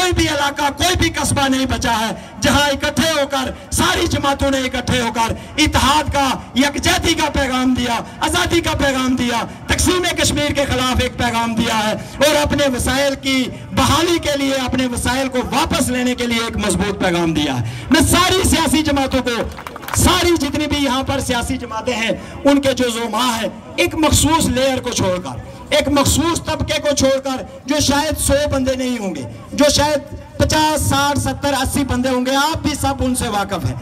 کوئی بھی علاقہ کوئی بھی قصبہ نہیں بچا ہے جہاں اکٹھے ہو کر ساری جماعتوں نے اکٹھے ہو کر اتحاد کا یکجہتی کا پیغام دیا, آزادی کا پیغام دیا, تقسیم کشمیر کے خلاف ایک پیغام دیا ہے اور اپنے وسائل کی بحالی کے لیے, اپنے وسائل کو واپس لینے کے لیے ایک مضبوط پیغام دیا ہے. میں ساری سیاسی جماعتوں کو, ساری جتنی بھی یہاں پر سیاسی جماعتیں ہیں, ان کے جو زعماء ہیں, ایک مخصوص لیئر کو چھوڑ کر, ایک مخصوص طبقے کو چھوڑ کر جو شاید 100 بندے نہیں ہوں گے, جو شاید 50, 60, 70, 80 بندے ہوں گے, آپ بھی سب ان سے واقف ہیں,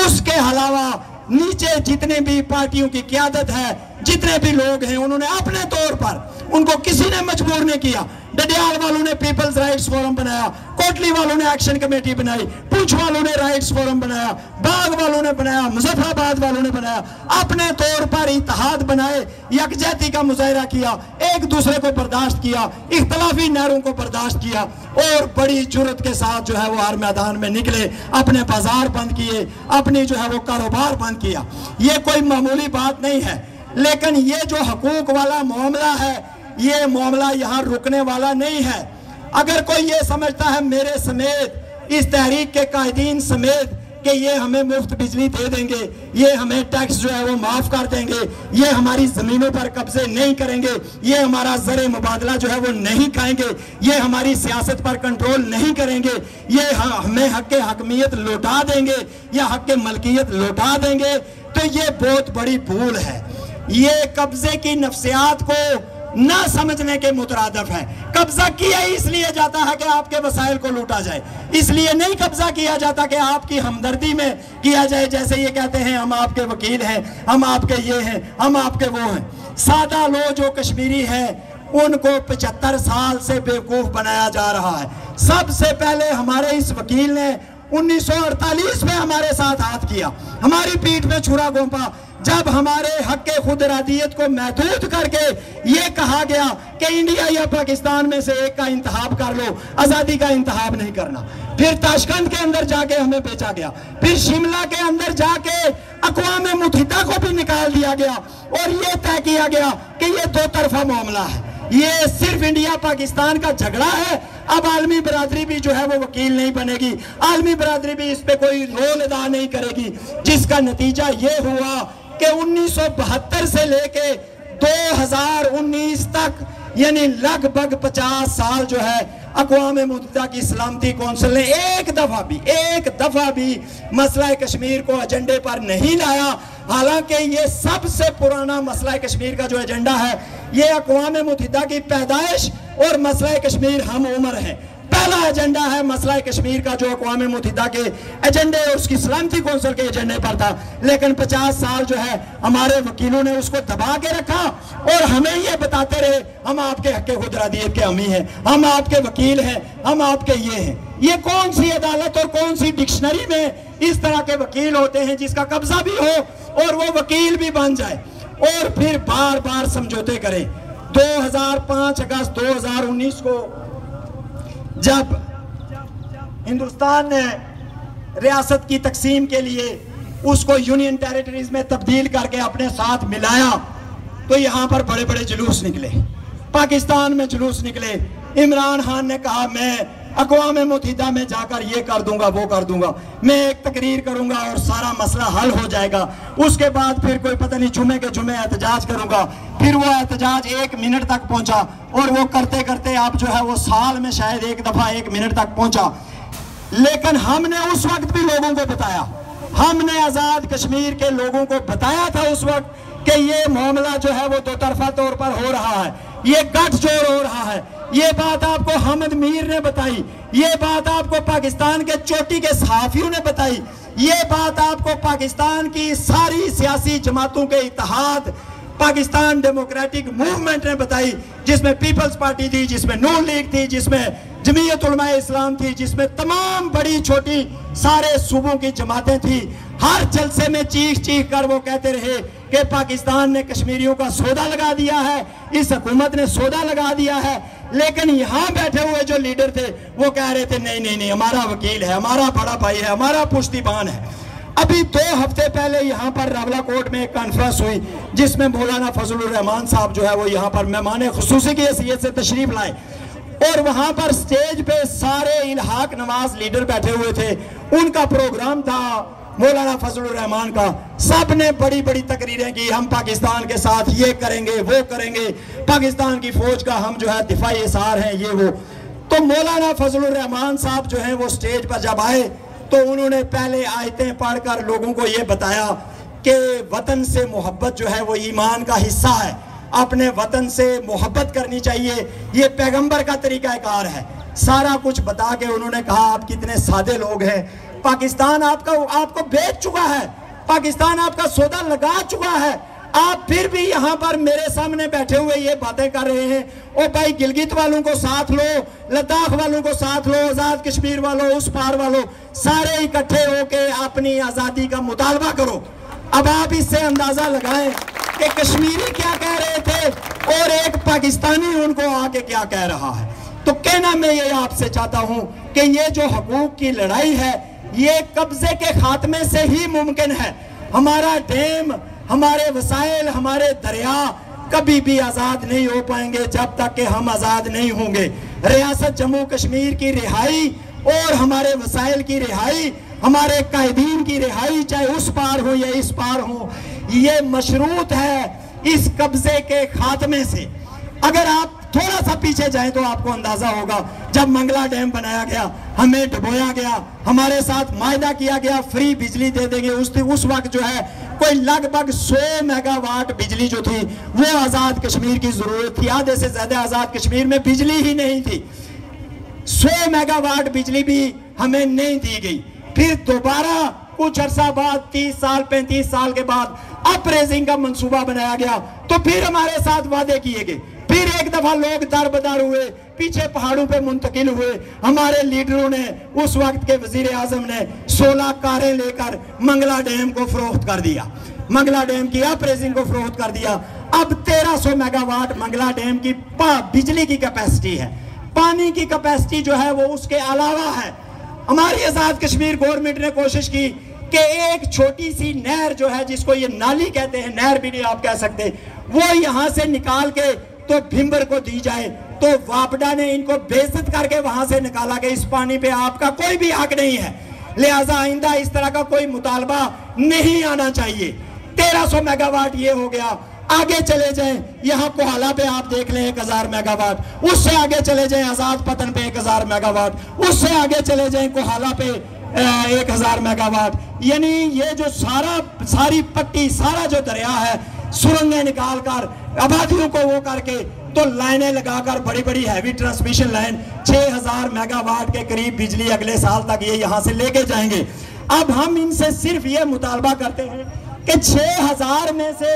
اس کے علاوہ نیچے جتنے بھی پارٹیوں کی قیادت ہے, جتنے بھی لوگ ہیں, انہوں نے اپنے طور پر, ان کو کسی نے مجبور نہیں کیا. ڈڈیال والوں نے پیپلز رائٹس فورم بنایا, کوٹلی والوں نے ایکشن کمیٹی بنائی, پونچھ والوں نے رائٹس فورم بنایا, باغ والوں نے بنایا, مظفر آباد والوں نے بنایا, اپنے طور پر اتحاد بنائے, یکجہتی کا مظاہرہ کیا, ایک دوسرے کو برداشت کیا, اختلافی نہروں کو برداشت کیا, اور بڑی جرت کے ساتھ جو ہے وہ ہر میدان میں نکلے, اپنے بازار بند کیے, اپنی جو ہے وہ کاروبار بند کیا. یہ کوئی معمولی بات نہیں ہے, لیکن یہ جو حقوق والا معاملہ ہے, یہ معاملہ یہاں رکنے والا نہیں ہے. اگر کوئی یہ سمجھتا ہے میرے سمیت, اس تحریک کے قائدین سمیت, کہ یہ ہمیں مفت بجلی دے دیں گے, یہ ہمیں ٹیکس جو ہے وہ معاف کر دیں گے, یہ ہماری زمینوں پر قبضے نہیں کریں گے, یہ ہمارا زر مبادلہ جو ہے وہ نہیں کھائیں گے, یہ ہماری سیاست پر کنٹرول نہیں کریں گے, یہ ہمیں حق حکمیت لوٹا دیں گے یا حق ملکیت لوٹا دیں گے, تو یہ بہت بڑی بھول ہے. یہ قبضے کی نفسیات کو نہ سمجھنے کے مترادف ہے. قبضہ کیا اس لیے جاتا ہے کہ آپ کے وسائل کو لوٹا جائے, اس لیے نہیں قبضہ کیا جاتا کہ آپ کی ہمدردی میں کیا جائے. جیسے یہ کہتے ہیں ہم آپ کے وکیل ہیں, ہم آپ کے یہ ہیں, ہم آپ کے وہ ہیں. سادہ لو جو کشمیری ہیں ان کو 75 سال سے بیوقوف بنایا جا رہا ہے. سب سے پہلے ہمارے اس وکیل نے 1948 میں ہمارے ساتھ ہاتھ کیا, ہماری پیٹھ میں چھرا گھونپا, جب ہمارے حق خود ارادیت کو محدود کر کے یہ کہا گیا کہ انڈیا یا پاکستان میں سے ایک کا انتخاب کر لو, آزادی کا انتخاب نہیں کرنا. پھر تاشقند کے اندر جا کے ہمیں بیچا گیا, پھر شملہ کے اندر جا کے اقوام متحدہ کو بھی نکال دیا گیا, اور یہ طے کیا گیا کہ یہ 2 طرفہ معاملہ ہے, یہ صرف انڈیا پاکستان کا جھگڑا ہے. اب عالمی برادری بھی جو ہے وہ وکیل نہیں بنے گی, عالمی برادری بھی اس پہ کوئی رول ادا نہیں کرے گی, جس کا نتیجہ یہ ہوا کہ 1972 سے لے کے 2019 تک, یعنی لگ بھگ 50 سال جو ہے, اقوام متحدہ کی سلامتی کونسل نے ایک دفعہ بھی مسئلہ کشمیر کو ایجنڈے پر نہیں لایا. حالانکہ یہ سب سے پرانا مسئلہ کشمیر کا جو ایجنڈا ہے, یہ اقوام متحدہ کی پیدائش اور مسئلہ کشمیر ہم عمر ہیں. پہلا ایجنڈا ہے مسئلہ کشمیر کا جو اقوام متحدہ کے ایجنڈے اور اس کی سلامتی کونسل کے ایجنڈے پر تھا, لیکن 50 سال جو ہے ہمارے وکیلوں نے اس کو دبا کے رکھا اور ہمیں یہ بتاتے رہے ہم آپ کے حق خود ارادیت کے حامی ہیں, ہم آپ کے وکیل ہیں, ہم آپ کے یہ ہیں. یہ کون سی عدالت اور کون سی ڈکشنری میں اس طرح کے وکیل ہوتے ہیں جس کا قبضہ بھی ہو اور وہ وکیل بھی بن جائے اور پھر بار بار سمجھوتے کرے. 5 اگست 2019 کو جب ہندوستان نے ریاست کی تقسیم کے لیے اس کو یونین ٹیریٹریز میں تبدیل کر کے اپنے ساتھ ملایا, تو یہاں پر بڑے بڑے جلوس نکلے, پاکستان میں جلوس نکلے. عمران خان نے کہا میں اقوام متحدہ میں جا کر یہ کر دوں گا, وہ کر دوں گا, میں ایک تقریر کروں گا اور سارا مسئلہ حل ہو جائے گا. اس کے بعد پھر کوئی پتہ نہیں جمعے کے جمعے احتجاج کروں گا. پھر وہ احتجاج 1 منٹ تک پہنچا, اور وہ کرتے کرتے آپ جو ہے وہ سال میں شاید 1 دفعہ 1 منٹ تک پہنچا. لیکن ہم نے اس وقت بھی لوگوں کو بتایا, ہم نے آزاد کشمیر کے لوگوں کو بتایا تھا اس وقت کہ یہ معاملہ جو ہے وہ 2 طرفہ طور پر ہو رہا ہے, یہ گٹھ جوڑ ہو رہا ہے. یہ بات آپ کو حامد میر نے بتائی, یہ بات آپ کو پاکستان کے چوٹی کے صحافیوں نے بتائی, یہ بات آپ کو پاکستان کی ساری سیاسی جماعتوں کے اتحاد پاکستان ڈیموکریٹک موومنٹ نے بتائی, جس میں پیپلز پارٹی تھی, جس میں نون لیگ تھی, جس میں جمعیت علماء اسلام تھی, جس میں تمام بڑی چھوٹی سارے صوبوں کی جماعتیں تھیں. ہر جلسے میں چیخ کر وہ کہتے رہے کہ پاکستان نے کشمیریوں کا سودا لگا دیا ہے, اس حکومت نے سودا لگا دیا ہے. لیکن یہاں بیٹھے ہوئے جو لیڈر تھے وہ کہہ رہے تھے نہیں, ہمارا وکیل ہے, ہمارا بڑا بھائی ہے, ہمارا پشتی بان ہے. ابھی 2 ہفتے پہلے یہاں پر راولہ کوٹ میں ایک کانفرنس ہوئی, جس میں مولانا فضل الرحمان صاحب جو ہے وہ یہاں پر مہمان خصوصی کی حیثیت سے تشریف لائے. اور وہاں پر سٹیج پہ سارے الحاق نواز لیڈر بیٹھے ہوئے تھے، ان کا پروگرام تھا مولانا فضل الرحمان کا، سب نے بڑی بڑی تقریریں کی، ہم پاکستان کے ساتھ یہ کریں گے وہ کریں گے، پاکستان کی فوج کا ہم جو ہے دفاعی اظہار ہیں یہ وہ۔ تو مولانا فضل الرحمان صاحب جو ہیں وہ سٹیج پر جب آئے تو انہوں نے پہلے آیتیں پڑھ کر لوگوں کو یہ بتایا کہ وطن سے محبت جو ہے وہ ایمان کا حصہ ہے، اپنے وطن سے محبت کرنی چاہیے، یہ پیغمبر کا طریقہ کار ہے۔ سارا کچھ بتا کے انہوں نے کہا آپ کتنے سادے لوگ ہیں، پاکستان آپ کو بیچ چکا ہے، پاکستان آپ کا سودا لگا چکا ہے، آپ پھر بھی یہاں پر میرے سامنے بیٹھے ہوئے یہ باتیں کر رہے ہیں۔ او بھائی گلگت والوں کو ساتھ لو، لداخ والوں کو ساتھ لو، آزاد کشمیر والوں، اس پار والوں، سارے اکٹھے ہو کے اپنی آزادی کا مطالبہ کرو۔ اب آپ اس سے اندازہ لگائیں کہ کشمیری کیا کہہ رہے تھے اور ایک پاکستانی ان کو آ کے کیا کہہ رہا ہے۔ تو کہنا میں یہ آپ سے چاہتا ہوں کہ یہ جو حقوق کی لڑائی ہے یہ قبضے کے خاتمے سے ہی ممکن ہے۔ ہمارا ڈیم، ہمارے وسائل، ہمارے دریا کبھی بھی آزاد نہیں ہو پائیں گے جب تک کہ ہم آزاد نہیں ہوں گے۔ ریاست جموں کشمیر کی رہائی اور ہمارے وسائل کی رہائی، ہمارے قائدین کی رہائی، چاہے اس پار ہو یا اس پار ہو، یہ مشروط ہے اس قبضے کے خاتمے سے۔ اگر آپ تھوڑا سا پیچھے جائیں تو آپ کو اندازہ ہوگا جب منگلا ڈیم بنایا گیا، ہمیں ڈبویا گیا، ہمارے ساتھ معاہدہ کیا گیا فری بجلی دے دیں گے، اس وقت جو ہے کوئی لگ بھگ 100 میگا واٹ بجلی جو تھی وہ آزاد کشمیر کی ضرورت تھی، آدھے سے زیادہ آزاد کشمیر میں بجلی ہی نہیں تھی، 100 میگا واٹ بجلی بھی ہمیں نہیں دی گئی۔ پھر دوبارہ کچھ عرصہ بعد 30 سال 35 سال کے بعد اپ ریزنگ کا منصوبہ بنایا گیا تو پھر ہمارے ساتھ وعدے کیے گئے، پھر ایک دفعہ لوگ در بدر ہوئے، پیچھے پہاڑوں پہ منتقل ہوئے، ہمارے لیڈروں نے، اس وقت کے وزیر اعظم نے 16 کاریں لے کر منگلا ڈیم کو فروخت کر دیا، منگلا ڈیم کی اپ ریزنگ کو فروخت کر دیا۔ اب 1300 میگا واٹ منگلا ڈیم کی بجلی کی کیپیسٹی ہے، پانی کی کیپیسٹی جو ہے وہ اس کے علاوہ ہے۔ ہماری آزاد کشمیر گورنمنٹ نے کوشش کی کہ ایک چھوٹی سی نہر جو ہے جس کو یہ نالی کہتے ہیں، نہر بھی نہیں آپ کہہ سکتے، وہ یہاں سے نکال کے تو بھمبر کو دی جائے، تو واپڈا نے ان کو بے عزت کر کے وہاں سے نکالا کہ اس پانی پہ آپ کا کوئی بھی حق نہیں ہے، لہٰذا آئندہ اس طرح کا کوئی مطالبہ نہیں آنا چاہیے۔ 1300 میگا واٹ یہ ہو گیا۔ آگے چلے جائیں، یہاں کوہالہ پہ آپ دیکھ لیں 1000 میگا واٹ، اس سے آگے چلے جائیں آزاد پتن پہ 1000 میگا واٹ، اس سے آگے چلے جائیں کوہالہ پہ 1000 میگا واٹ۔ یعنی یہ جو ساری پٹی، سارا جو دریا ہے، سرنگیں نکال کر آبادیوں کو وہ کر کے تو لائنیں لگا کر بڑی بڑی heavy transmission line 6000 mega what کے قریب بجلی اگلے سال تک یہ یہاں سے لے کے جائیں گے۔ اب ہم ان سے صرف یہ مطالبہ کرتے ہیں کہ 6000 میں سے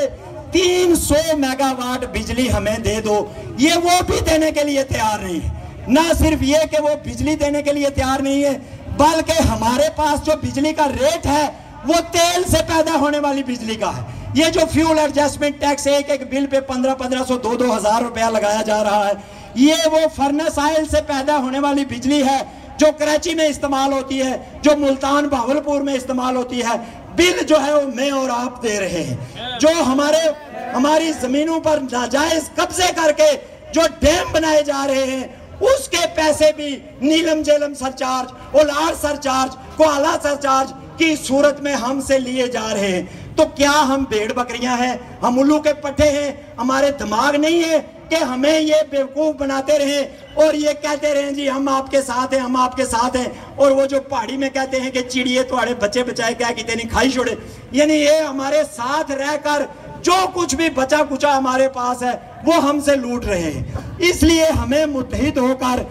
300 میگا واٹ بجلی ہمیں دے دو۔ یہ وہ بھی دینے کے لیے تیار نہیں ہے، نہ صرف یہ کہ وہ بجلی دینے کے لیے تیار نہیں ہے بلکہ ہمارے پاس جو بجلی کا ریٹ ہے وہ تیل سے پیدا ہونے والی بجلی کا ہے۔ یہ جو فیول ایڈجسٹمنٹ ٹیکس ایک بل پہ 1500 2,000 روپیہ لگایا جا رہا ہے، یہ وہ فرنس آئل سے پیدا ہونے والی بجلی ہے جو کراچی میں استعمال ہوتی ہے، جو ملتان بہاولپور میں استعمال ہوتی ہے۔ بل جو ہے وہ میں اور آپ دے رہے ہیں، جو ہماری زمینوں پر ناجائز قبضے کر کے جو ڈیم بنائے جا رہے ہیں اس کے پیسے بھی نیلم جیلم سرچارج، اولار سرچارج، کوالہ سرچارج کی صورت میں ہم سے لیے جا رہے ہیں۔ تو کیا ہم بھیڑ بکریاں ہیں، ہم الو کے پٹھے ہیں، ہمارے دماغ نہیں ہے کہ ہمیں یہ بیوقوف بناتے رہیں اور یہ کہتے رہیں جی ہم آپ کے ساتھ ہیں، ہم آپ کے ساتھ ہیں، اور وہ جو پہاڑی میں کہتے ہیں کہ چڑیے توڑے بچے بچائے کیا کہتے نہیں کھائی چھوڑے، یعنی یہ ہمارے ساتھ رہ کر جو کچھ بھی بچا کچا ہمارے پاس ہے وہ ہم سے لوٹ رہے ہیں۔ اس لیے ہمیں متحد ہو کر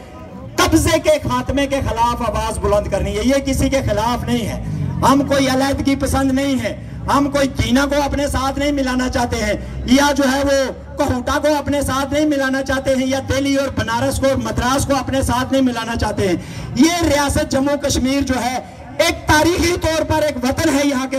قبضے کے خاتمے کے خلاف آواز بلند کرنی ہے۔ یہ کسی کے خلاف نہیں ہے، ہم کوئی علیحدگی پسند نہیں ہے، ہم کوئی چینا کو اپنے ساتھ نہیں ملانا چاہتے ہیں، یا جو ہے وہ کوہوٹا کو اپنے ساتھ نہیں ملانا چاہتے ہیں، یا دہلی اور بنارس کو اور مدراس کو اپنے ساتھ نہیں ملانا چاہتے ہیں۔ یہ ریاست جموں کشمیر جو ہے ایک تاریخی طور پر ایک وطن ہے یہاں کے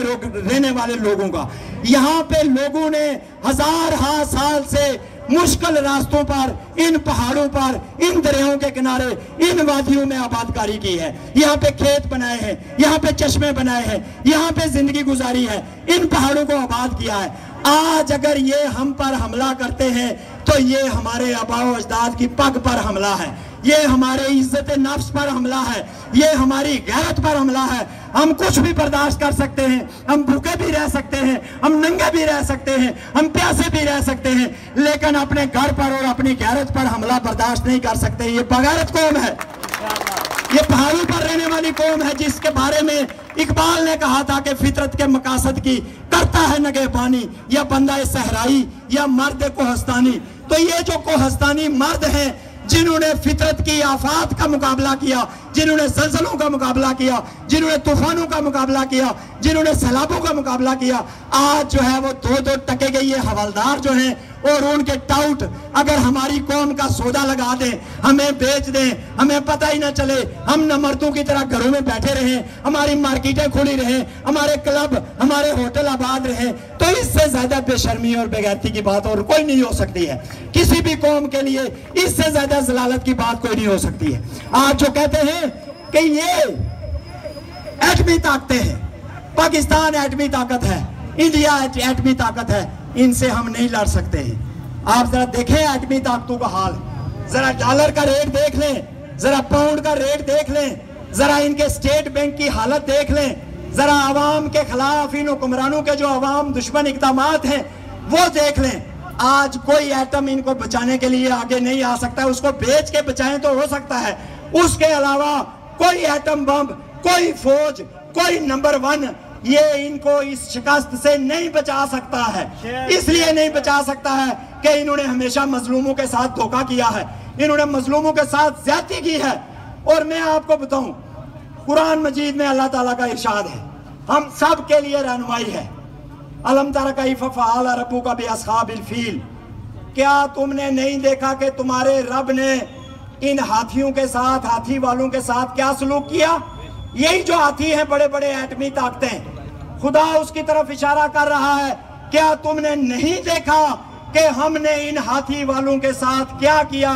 رہنے والے لوگوں کا۔ یہاں پہ لوگوں نے ہزارہا سال سے مشکل راستوں پر، ان پہاڑوں پر، ان دریاؤں کے کنارے، ان وادیوں میں آباد کاری کی ہے، یہاں پہ کھیت بنائے ہیں، یہاں پہ چشمے بنائے ہیں، یہاں پہ زندگی گزاری ہے، ان پہاڑوں کو آباد کیا ہے۔ آج اگر یہ ہم پر حملہ کرتے ہیں تو یہ ہمارے آباء و اجداد کی پگ پر حملہ ہے، یہ ہمارے عزت نفس پر حملہ ہے، یہ ہماری غیرت پر حملہ ہے۔ ہم کچھ بھی برداشت کر سکتے ہیں، ہم بھوکے بھی رہ سکتے ہیں، ہم ننگے بھی رہ سکتے ہیں، ہم پیاسے بھی رہ سکتے ہیں، لیکن اپنے گھر پر اور اپنی غیرت پر حملہ برداشت نہیں کر سکتے۔ یہ بغیرت قوم ہے، یہ پہاڑوں پر رہنے والی قوم ہے، جس کے بارے میں اقبال نے کہا تھا کہ فطرت کے مقاصد کی کرتا ہے نگہبانی، یا بندہ صحرائی یا مرد کوہستانی۔ تو یہ جو کوہستانی مرد ہیں جنہوں نے فطرت کی آفات کا مقابلہ کیا، جنہوں نے زلزلوں کا مقابلہ کیا، جنہوں نے طوفانوں کا مقابلہ کیا، جنہوں نے سیلابوں کا مقابلہ کیا، آج جو ہے وہ دو دو ٹکے کے یہ حوالدار جو ہیں اور ان کے ٹاؤٹ اگر ہماری قوم کا سودا لگا دیں، ہمیں بیچ دیں، ہمیں پتہ ہی نہ چلے، ہم نہ مردوں کی طرح گھروں میں بیٹھے رہیں، ہماری مارکیٹیں کھلی رہیں، ہمارے کلب، ہمارے ہوٹل آباد رہیں، تو اس سے زیادہ بے شرمی اور بے غیرتی کی بات اور کوئی نہیں ہو سکتی ہے۔ کسی بھی قوم کے لیے اس سے زیادہ ذلالت کی بات کوئی نہیں ہو سکتی ہے۔ آج جو کہتے ہیں کہ یہ ایٹمی طاقتیں ہیں، پاکستان ایٹمی طاقت ہے، انڈیا ایٹمی طاقت ہے، ان سے ہم نہیں لڑ سکتے ہیں۔ آپ ذرا دیکھیں ایٹمی طاقتوں کا حال، ذرا ڈالر کا ریٹ دیکھ لیں، ذرا پاؤنڈ کا ریٹ دیکھ لیں، ذرا ان کے اسٹیٹ بینک کی حالت دیکھ لیں، ذرا عوام کے خلاف ان حکمرانوں کے جو عوام دشمن اقدامات ہیں وہ دیکھ لیں۔ آج کوئی ایٹم ان کو بچانے کے لیے آگے نہیں آ سکتا ہے، اس کو بیچ کے بچائیں تو ہو سکتا ہے، اس کے علاوہ کوئی ایٹم بم، کوئی فوج، کوئی نمبر 1 یہ ان کو اس شکست سے نہیں بچا سکتا ہے۔ اس لیے نہیں بچا سکتا ہے کہ انہوں نے ہمیشہ مظلوموں کے ساتھ دھوکہ کیا ہے، انہوں نے مظلوموں کے ساتھ زیادتی کی ہے۔ اور میں آپ کو بتاؤں، قرآن مجید میں اللہ تعالیٰ کا ارشاد ہے، ہم سب کے لیے رہنمائی ہے۔ الم تر کیف فعل ربک باصحاب الفیل، کیا تم نے نہیں دیکھا کہ تمہارے رب نے ان ہاتھیوں کے ساتھ، ہاتھی والوں کے ساتھ کیا سلوک کیا؟ یہی جو ہاتھی ہیں بڑے بڑے ایٹمی طاقتیں، خدا اس کی طرف اشارہ کر رہا ہے، کیا تم نے نہیں دیکھا کہ ہم نے ان ہاتھی والوں کے ساتھ کیا کیا؟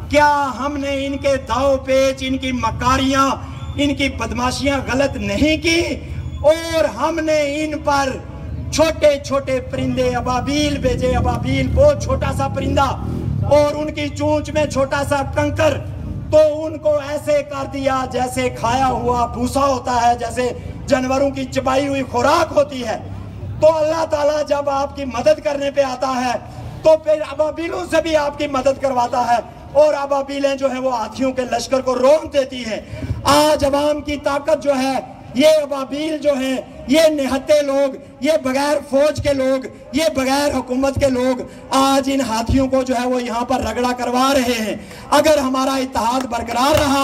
کیا ہم نے ان کے داؤ پیچ، ان کی مکاریاں، ان کی بدماشیاں غلط نہیں کی؟ اور ہم نے ان پر چھوٹے چھوٹے پرندے ابابیل بھیجے، ابابیل بہت چھوٹا سا پرندہ، اور ان کی چونچ میں چھوٹا سا کنکر، تو ان کو ایسے کر دیا جیسے کھایا ہوا بھوسا ہوتا ہے، جیسے جانوروں کی چبائی ہوئی خوراک ہوتی ہے۔ تو اللہ تعالیٰ جب آپ کی مدد کرنے پہ آتا ہے تو پھر ابابیلوں سے بھی آپ کی مدد کرواتا ہے، اور ابابیلیں جو ہیں وہ ہاتھیوں کے لشکر کو رون دیتی ہیں۔ آج عوام کی طاقت جو ہے، یہ ابابیل جو ہیں، یہ نہتے لوگ، یہ بغیر فوج کے لوگ، یہ بغیر حکومت کے لوگ آج ان ہاتھیوں کو جو ہے وہ یہاں پر رگڑا کروا رہے ہیں۔ اگر ہمارا اتحاد برقرار رہا،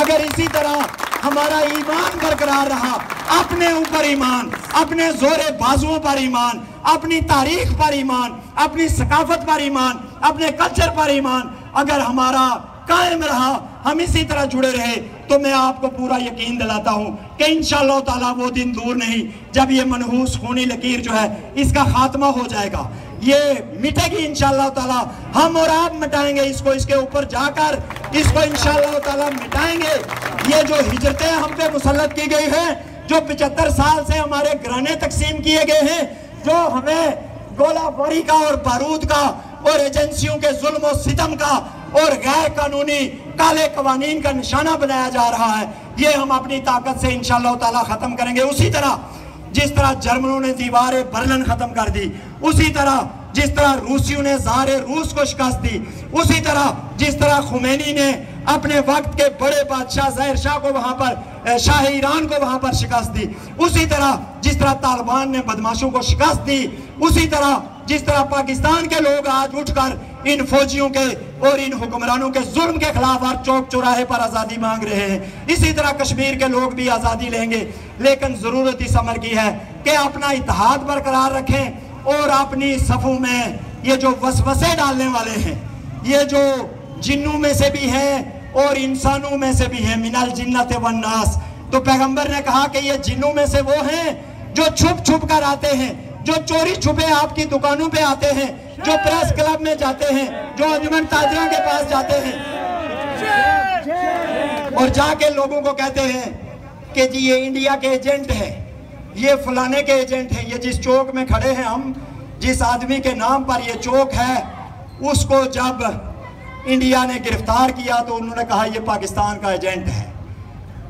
اگر اسی طرح ہمارا ایمان برقرار رہا، اپنے اوپر ایمان، اپنے زور بازوؤں پر ایمان، اپنی تاریخ پر ایمان، اپنی ثقافت پر ایمان، اپنے کلچر پر ایمان اگر ہمارا قائم رہا، ہم اسی طرح جڑے رہے، تو میں آپ کو پورا یقین دلاتا ہوں کہ انشاءاللہ تعالیٰ وہ دن دور نہیں جب یہ منحوس خونی لکیر جو ہے اس کا خاتمہ ہو جائے گا، یہ مٹے گی انشاءاللہ تعالیٰ، ہم اور آپ مٹائیں گے اس کو، اس کے اوپر جا کر اس کو انشاءاللہ تعالیٰ مٹائیں گے۔ یہ جو ہجرتیں ہم پہ مسلط کی گئی ہیں، جو 75 سال سے ہمارے گھرانے تقسیم کیے گئے ہیں، جو ہمیں گولہ باری کا اور بارود کا اور ایجنسیوں کے ظلم و ستم کا اور غیر قانونی کالے قوانین کا نشانہ بنایا جا رہا ہے، یہ ہم اپنی طاقت سے انشاءاللہ تعالیٰ ختم کریں گے۔ اسی طرح جس طرح جرمنوں نے دیوار برلن ختم کر دی، اسی طرح جس طرح روسیوں نے زار روس کو شکست دی، اسی طرح جس طرح خمینی نے اپنے وقت کے بڑے بادشاہ ظاہر شاہ کو وہاں پر، شاہ ایران کو وہاں پر شکست دی، اسی طرح جس طرح طالبان نے بدماشوں کو شکست دی، اسی طرح جس طرح پاکستان کے لوگ آج اٹھ کر ان فوجیوں کے اور ان حکمرانوں کے ظلم کے خلاف ہر چوک چوراہے پر آزادی مانگ رہے ہیں، اسی طرح کشمیر کے لوگ بھی آزادی لیں گے۔ لیکن ضرورت اس امر کی ہے کہ اپنا اتحاد برقرار رکھیں، اور اپنی صفوں میں یہ جو وسوسے ڈالنے والے ہیں، یہ جو جنوں میں سے بھی ہیں اور انسانوں میں سے بھی ہیں، من الجنت والناس، تو پیغمبر نے کہا کہ یہ جنوں میں سے وہ ہیں جو چھپ چھپ کر آتے ہیں، جو چوری چھپے آپ کی دکانوں پہ آتے ہیں، جو پریس کلب میں جاتے ہیں، جو انجمن تاجروں کے پاس جاتے ہیں اور جا کے لوگوں کو کہتے ہیں کہ جی یہ انڈیا کے ایجنٹ ہیں، یہ فلانے کے ایجنٹ ہیں، یہ جس چوک میں کھڑے ہیں ہم، جس آدمی کے نام پر یہ چوک ہے، اس کو جب انڈیا نے گرفتار کیا تو انہوں نے کہا یہ پاکستان کا ایجنٹ ہے.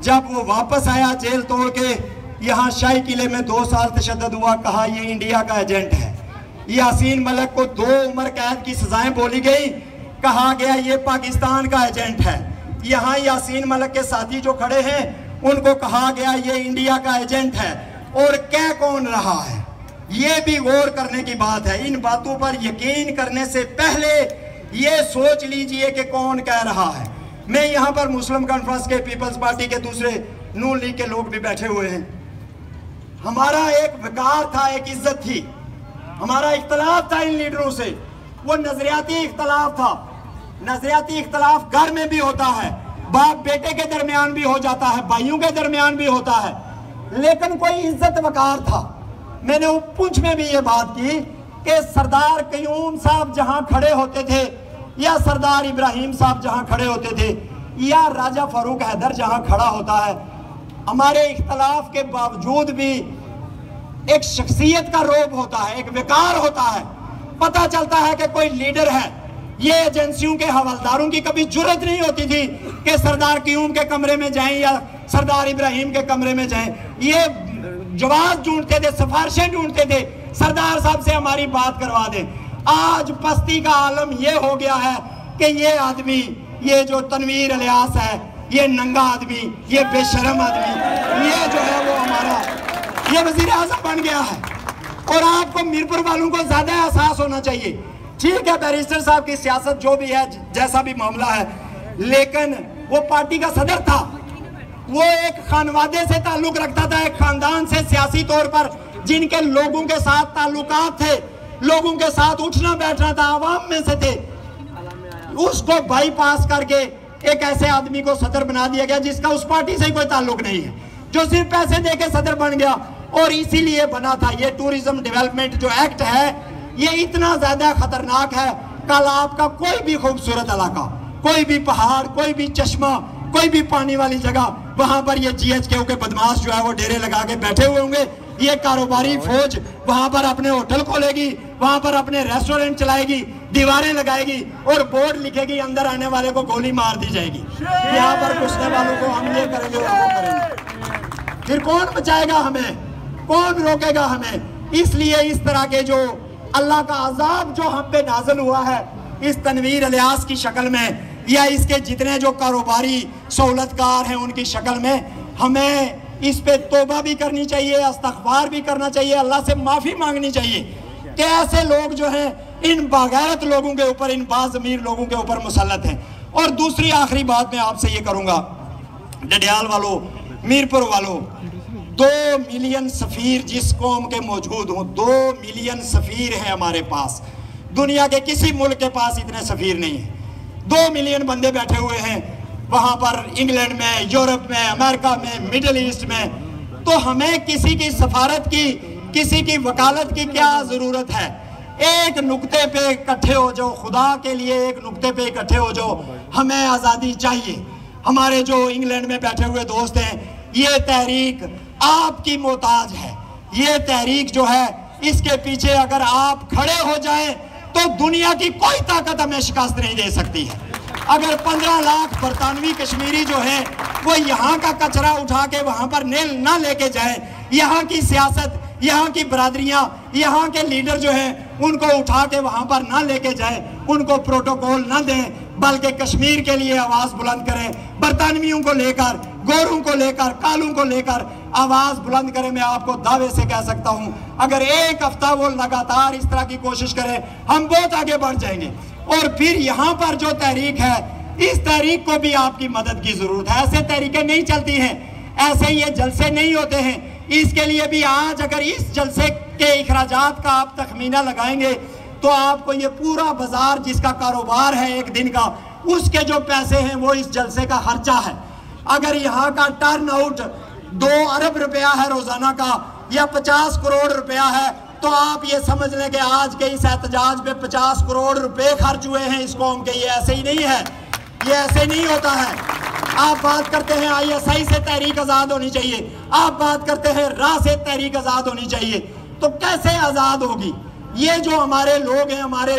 جب وہ واپس آیا جیل توڑ کے یہاں شاہی قلعے میں 2 سال تشدد ہوا, کہا یہ انڈیا کا ایجنٹ ہے. یاسین ملک کو 2 عمر قید کی سزائیں بولی گئی, کہا گیا یہ پاکستان کا ایجنٹ ہے. یہاں یاسین ملک کے ساتھی جو کھڑے ہیں ان کو کہا گیا یہ انڈیا کا ایجنٹ ہے. اور کہہ کون رہا ہے, یہ بھی غور کرنے کی بات ہے. ان باتوں پر یقین کرنے سے پہلے یہ سوچ لیجئے کہ کون کہہ رہا ہے. میں یہاں پر مسلم کانفرنس کے, پیپلز پارٹی کے, دوسرے نون لیگ کے لوگ بھی بیٹھے ہوئے ہیں. ہمارا ایک وقار تھا, ایک عزت تھی. ہمارا اختلاف تھا ان لیڈروں سے, وہ نظریاتی اختلاف تھا. نظریاتی اختلاف گھر میں بھی ہوتا ہے, باپ بیٹے کے درمیان بھی ہو جاتا ہے, بھائیوں کے درمیان بھی ہوتا ہے, لیکن کوئی عزت وقار تھا. میں نے پنچ میں بھی یہ بات کی کہ سردار قیوم صاحب جہاں کھڑے ہوتے تھے, یا سردار ابراہیم صاحب جہاں کھڑے ہوتے تھے, یا راجہ فاروق حیدر جہاں کھڑا ہوتا ہے, ہمارے اختلاف کے باوجود بھی ایک شخصیت کا روب ہوتا ہے, ایک وقار ہوتا ہے. پتہ چلتا ہے کہ کوئی لیڈر ہے. یہ ایجنسیوں کے حوالداروں کی کبھی جرت نہیں ہوتی تھی کہ سردار قیوم کے کمرے میں جائیں یا سردار ابراہیم کے کمرے میں جائیں. یہ جواز ڈھونڈتے تھے, سفارشیں ڈھونڈتے تھے, سردار صاحب سے ہماری بات کروا دیں. آج پستی کا عالم یہ ہو گیا ہے کہ یہ آدمی, یہ جو تنویر الیاس ہے, یہ ننگا آدمی, یہ بے شرم آدمی, یہ جو ہے وہ ہمارا یہ وزیر اعظم بن گیا ہے. اور آپ کو میرپور والوں کو زیادہ احساس ہونا چاہیے. ٹھیک ہے بیریسٹر صاحب کی سیاست جو بھی ہے, جیسا بھی معاملہ ہے, لیکن وہ پارٹی کا صدر تھا. وہ ایک خانوادے سے تعلق رکھتا تھا, ایک خاندان سے سیاسی طور پر, جن کے لوگوں کے ساتھ تعلقات تھے, لوگوں کے ساتھ اٹھنا بیٹھنا تھا, عوام میں سے تھے. اس کو بائی پاس کر کے ایک ایسے آدمی کو صدر بنا دیا گیا جس کا اس پارٹی سے کوئی تعلق نہیں ہے, جو صرف پیسے دے کے صدر بن گیا. اور اسی لیے بنا تھا یہ ٹورزم ڈیولپمنٹ جو ایکٹ ہے, یہ اتنا زیادہ خطرناک ہے. کل آپ کا کوئی بھی خوبصورت علاقہ, کوئی بھی پہاڑ, کوئی بھی چشمہ, کوئی بھی پانی والی جگہ, وہاں پر یہ جی ایچ کے بدماش جو ہے وہ ڈیرے لگا کے بیٹھے ہوئے ہوں گے. یہ کاروباری فوج وہاں پر اپنے ہوٹل کھولے گی, وہاں پر اپنے ریسٹورنٹ چلائے گی, دیواریں لگائے گی اور بورڈ لکھے گی اندر آنے والے کو گولی مار دی جائے گی. یہاں پر گھسنے والوں کو ہم یہ کریں گے اور وہ کریں گے. پھر کون بچائے گا ہمیں, کون روکے گا ہمیں؟ اس لیے اس طرح کے جو اللہ کا عذاب جو ہم پہ نازل ہوا ہے اس تنویر الیاس کی شکل میں, یا اس کے جتنے جو کاروباری سہولت کار ہیں ان کی شکل میں, ہمیں اس پہ توبہ بھی کرنی چاہیے, استغفار بھی کرنا چاہیے, اللہ سے معافی مانگنی چاہیے کہ ایسے لوگ جو ہیں ان باغیرت لوگوں کے اوپر, ان باضمیر لوگوں کے اوپر مسلط ہیں. اور دوسری آخری بات میں آپ سے یہ کروں گا, ڈڈیال والوں, میرپور والوں, 2 ملین سفیر جس قوم کے موجود ہوں, 2 ملین سفیر ہیں ہمارے پاس. دنیا کے کسی ملک کے پاس اتنے سفیر نہیں ہیں. 2 ملین بندے بیٹھے ہوئے ہیں وہاں پر, انگلینڈ میں, یورپ میں, امریکہ میں, مڈل ایسٹ میں. تو ہمیں کسی کی سفارت کی, کسی کی وکالت کی کیا ضرورت ہے؟ ایک نقطے پہ اکٹھے ہو جاؤ, خدا کے لیے ایک نقطے پہ اکٹھے ہو جاؤ. ہمیں آزادی چاہیے. ہمارے جو انگلینڈ میں بیٹھے ہوئے دوست ہیں, یہ تحریک آپ کی محتاج ہے. یہ تحریک جو ہے اس کے پیچھے اگر آپ کھڑے ہو جائیں تو دنیا کی کوئی طاقت ہمیں شکست نہیں دے سکتی ہے. اگر 15 لاکھ برطانوی کشمیری جو ہیں وہ یہاں کا کچرا اٹھا کے وہاں پر نہ لے کے جائیں, یہاں کی سیاست, یہاں کی برادریاں, یہاں کے لیڈر جو ہیں ان کو اٹھا کے وہاں پر نہ لے کے جائیں, ان کو پروٹوکول نہ دیں, بلکہ کشمیر کے لیے آواز بلند کریں, برطانویوں کو لے کر, گوروں کو لے کر, کالوں کو لے کر آواز بلند کریں. میں آپ کو دعوے سے کہہ سکتا ہوں اگر ایک ہفتہ وہ لگاتار اس طرح کی کوشش کریں ہم بہت آگے بڑھ جائیں گے. اور پھر یہاں پر جو تحریک ہے, اس تحریک کو بھی آپ کی مدد کی ضرورت ہے. ایسے تحریکیں نہیں چلتی ہیں, ایسے یہ جلسے نہیں ہوتے ہیں. اس کے لیے بھی آج اگر اس جلسے کے اخراجات کا آپ تخمینہ لگائیں گے تو آپ کو یہ پورا بازار جس کا کاروبار ہے ایک دن کا, اس کے جو پیسے ہیں وہ اس جلسے کا خرچہ ہے. اگر یہاں کا ٹرن آؤٹ 2 ارب روپیہ ہے روزانہ کا, یا 50 کروڑ روپیہ ہے, تو آپ یہ سمجھ لیں کہ آج کے اس احتجاج میں 50 کروڑ روپے خرچ ہوئے ہیں اس قوم کے. یہ ایسے ہی نہیں ہے, یہ ایسے نہیں ہوتا ہے. آپ بات کرتے ہیں ISI سے تحریک آزاد ہونی چاہیے, آپ بات کرتے ہیں راہ سے تحریک آزاد ہونی چاہیے, تو کیسے آزاد ہوگی؟ یہ جو ہمارے لوگ ہیں, ہمارے